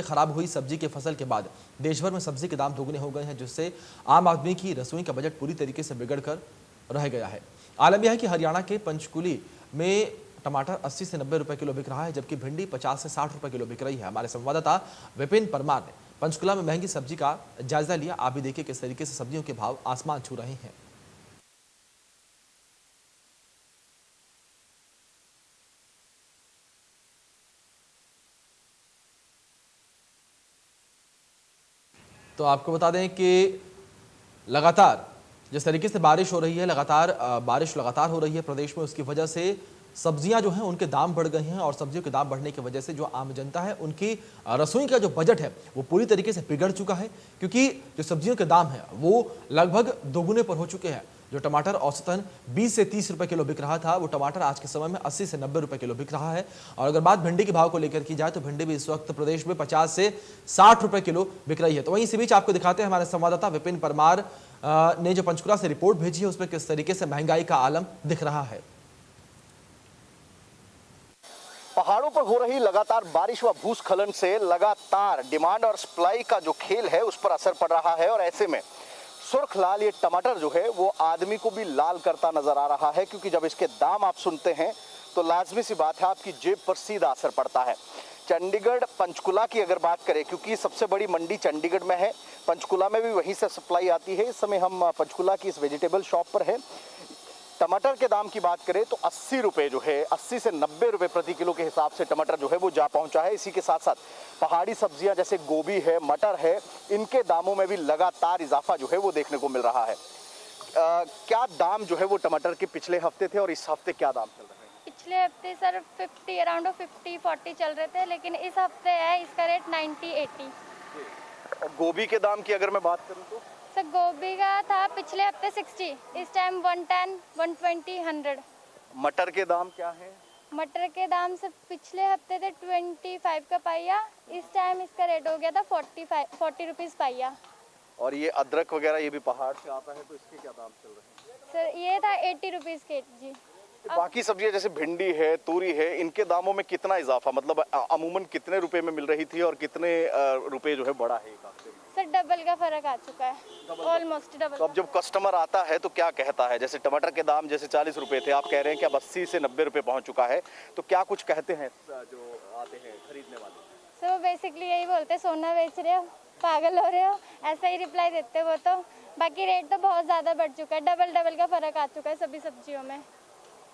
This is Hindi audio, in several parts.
खराब हुई सब्जी के फसल के बाद देश भर में सब्जी के दाम दोगुने हो गए हैं, जिससे आम आदमी की रसोई का बजट पूरी तरीके से बिगड़ कर रह गया है। आलम यह है कि हरियाणा के पंचकुली में टमाटर 80 से 90 रुपए किलो बिक रहा है, जबकि भिंडी 50 से 60 रुपए किलो बिक रही है। हमारे संवाददाता विपिन परमार ने पंचकुला में महंगी सब्जी का जायजा लिया। आप भी देखिए किस तरीके से सब्जियों के भाव आसमान छू रहे हैं। तो आपको बता दें कि लगातार जिस तरीके से बारिश हो रही है, बारिश लगातार हो रही है प्रदेश में, उसकी वजह से सब्जियां जो हैं उनके दाम बढ़ गए हैं और सब्जियों के दाम बढ़ने की वजह से जो आम जनता है उनकी रसोई का जो बजट है वो पूरी तरीके से बिगड़ चुका है, क्योंकि जो सब्जियों के दाम है वो लगभग दोगुने पर हो चुके हैं। जो टमाटर औसतन 20 से 30 रुपए किलो बिक रहा था, वो टमाटर आज के समय में 80 से 90 रुपए किलो बिक रहा है। और अगर बात भिंडी के भाव को लेकर की जाए तो भिंडी भी इस वक्त प्रदेश में 50 से 60 रुपए किलो बिक रही है। तो वहीं इसी बीच आपको दिखाते हैं हमारे संवाददाता विपिन परमार ने जो पंचकुला से रिपोर्ट भेजी है उसमें किस तरीके से महंगाई का आलम दिख रहा है। पहाड़ों पर हो रही लगातार बारिश व भूस्खलन से लगातार डिमांड और सप्लाई का जो खेल है उस पर असर पड़ रहा है और ऐसे में सुर्ख लाल ये टमाटर जो है वो आदमी को भी लाल करता नजर आ रहा है, क्योंकि जब इसके दाम आप सुनते हैं तो लाजमी सी बात है आपकी जेब पर सीधा असर पड़ता है। चंडीगढ़ पंचकुला की अगर बात करें, क्योंकि सबसे बड़ी मंडी चंडीगढ़ में है, पंचकुला में भी वहीं से सप्लाई आती है। इस समय हम पंचकुला की इस वेजिटेबल शॉप पर है। टमाटर के दाम की बात करें तो 80 रुपये जो है 80 से 90 रुपये प्रति किलो के हिसाब से टमाटर जो है वो जा पहुंचा है। इसी के साथ साथ पहाड़ी सब्जियां जैसे गोभी है, मटर है, इनके दामों में भी लगातार इजाफा जो है वो देखने को मिल रहा है। क्या दाम जो है वो टमाटर के पिछले हफ्ते थे और इस हफ्ते क्या दाम चल रहे हैं? पिछले हफ्ते सर 50 अराउंड 50-40 चल रहे थे, लेकिन इस हफ्ते है इसका रेट 90-80। और गोभी के दाम की अगर मैं बात करूँ तो सर गोभी का था पिछले हफ्ते 60, इस टाइम 110, 120, 100। मटर के दाम क्या है? मटर के दाम सर पिछले हफ्ते थे 25 का पाइया, इस टाइम इसका रेट हो गया था 40 रुपीज़ पाइया। और ये अदरक वगैरह ये भी पहाड़ से आता है तो इसके क्या दाम चल रहे हैं? सर ये था 80 रुपीज़ केजी। बाकी सब्जियां जैसे भिंडी है, तूरी है, इनके दामों में कितना इजाफा, मतलब अमूमन कितने रुपए में मिल रही थी और कितने रुपए जो है बढ़ा है एक हफ्ते में? सर डबल का फर्क आ चुका है, ऑलमोस्ट डबल। तो अब जब कस्टमर आता है तो क्या कहता है? जैसे टमाटर के दाम जैसे 40 रुपए थे, आप कह रहे हैं कि अब 80 से 90 रुपए पहुंच चुका है, तो क्या कुछ कहते हैं जो आते हैं खरीदने वाले? सर बेसिकली यही बोलते हैं, सोना बेच रहे हो, पागल हो रहे हो, ऐसा ही रिप्लाई देते वो तो। बाकी रेट तो बहुत ज़्यादा बढ़ चुका है, डबल का फर्क आ चुका है सभी सब्जियों में।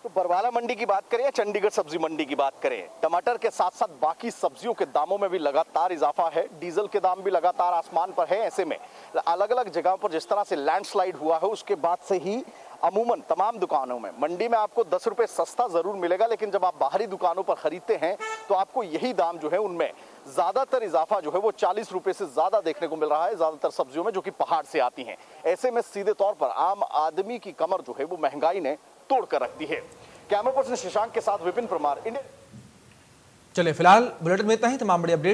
तो बरवाला मंडी की बात करें या चंडीगढ़ सब्जी मंडी की बात करें, टमाटर के साथ साथ बाकी सब्जियों के दामों में भी लगातार इजाफा है। डीजल के दाम भी लगातार आसमान पर है। ऐसे में अलग अलग जगहों पर जिस तरह से लैंडस्लाइड हुआ है उसके बाद से ही अमूमन तमाम दुकानों में, मंडी में आपको 10 रुपए सस्ता जरूर मिलेगा, लेकिन जब आप बाहरी दुकानों पर खरीदते हैं तो आपको यही दाम जो है उनमें ज्यादातर इजाफा जो है वो 40 रुपए से ज्यादा देखने को मिल रहा है, ज्यादातर सब्जियों में जो कि पहाड़ से आती हैं। ऐसे में सीधे तौर पर आम आदमी की कमर जो है वो महंगाई ने तोड़ कर रखती है। कैमरा पर्सन शशांक के साथ विपिन परमार, इंडिया। चलिए फिलहाल बुलेटिन में इतना ही। तमाम बड़ी अपडेट